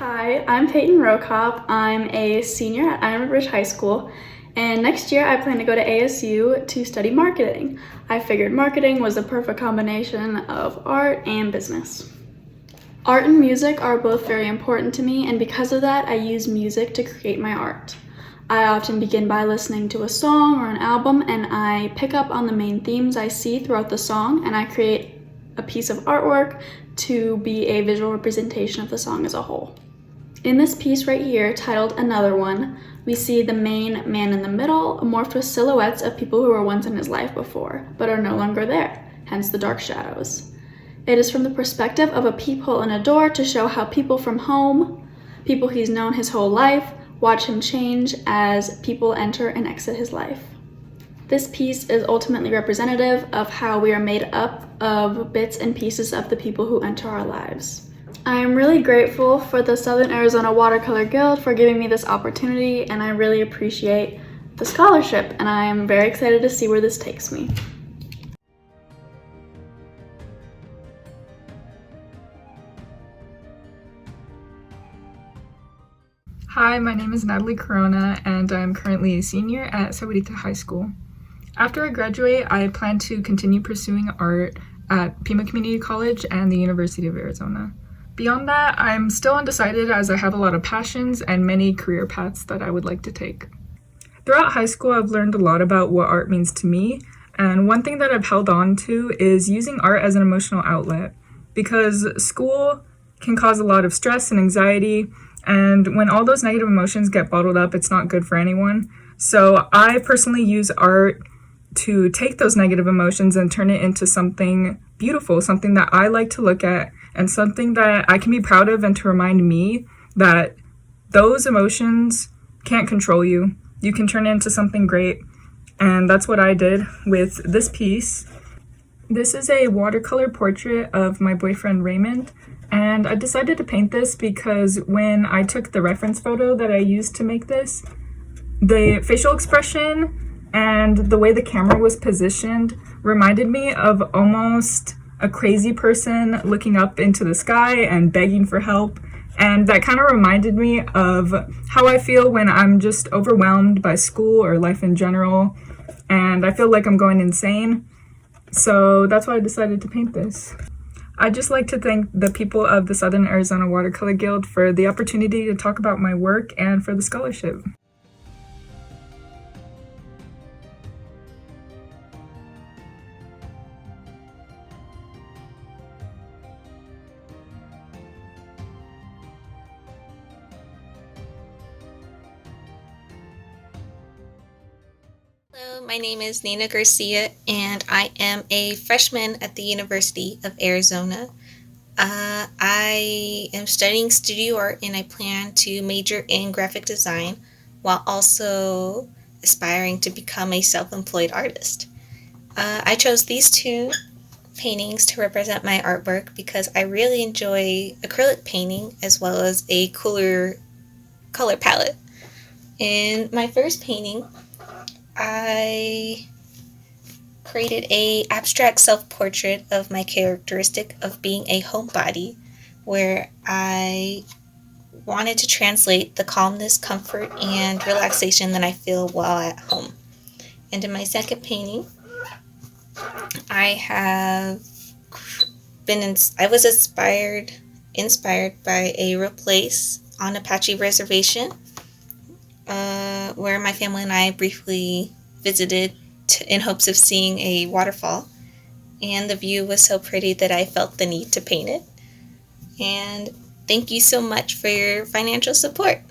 Hi, I'm Peyton Rokop. I'm a senior at Iron Bridge High School, and next year I plan to go to ASU to study marketing. I figured marketing was the perfect combination of art and business. Art and music are both very important to me, and because of that, I use music to create my art. I often begin by listening to a song or an album, and I pick up on the main themes I see throughout the song, and I create a piece of artwork to be a visual representation of the song as a whole. In this piece right here, titled Another One, we see the main man in the middle morphed with silhouettes of people who were once in his life before, but are no longer there, hence the dark shadows. It is from the perspective of a peephole in a door to show how people from home, people he's known his whole life, watch him change as people enter and exit his life. This piece is ultimately representative of how we are made up of bits and pieces of the people who enter our lives. I am really grateful for the Southern Arizona Watercolor Guild for giving me this opportunity, and I really appreciate the scholarship, and I am very excited to see where this takes me. Hi, my name is Natalie Corona, and I'm currently a senior at SAWG High School. After I graduate, I plan to continue pursuing art at Pima Community College and the University of Arizona. Beyond that, I'm still undecided as I have a lot of passions and many career paths that I would like to take. Throughout high school, I've learned a lot about what art means to me, and one thing that I've held on to is using art as an emotional outlet, because school can cause a lot of stress and anxiety, and when all those negative emotions get bottled up, it's not good for anyone. So I personally use art to take those negative emotions and turn it into something beautiful, something that I like to look at, and something that I can be proud of, and to remind me that those emotions can't control you. You can turn it into something great, and that's what I did with this piece. This is a watercolor portrait of my boyfriend Raymond, and I decided to paint this because when I took the reference photo that I used to make this, the facial expression and the way the camera was positioned reminded me of almost a crazy person looking up into the sky and begging for help. And that kind of reminded me of how I feel when I'm just overwhelmed by school or life in general, and I feel like I'm going insane. So that's why I decided to paint this. I'd just like to thank the people of the Southern Arizona Watercolor Guild for the opportunity to talk about my work and for the scholarship. Hello, my name is Nina Garcia, and I am a freshman at the University of Arizona. I am studying studio art, and I plan to major in graphic design while also aspiring to become a self-employed artist. I chose these two paintings to represent my artwork because I really enjoy acrylic painting as well as a cooler color palette. In my first painting, I created a abstract self-portrait of my characteristic of being a homebody, where I wanted to translate the calmness, comfort, and relaxation that I feel while at home. And in my second painting, I was inspired by a real place on Apache Reservation, where my family and I briefly visited in hopes of seeing a waterfall, and the view was so pretty that I felt the need to paint it. And thank you so much for your financial support.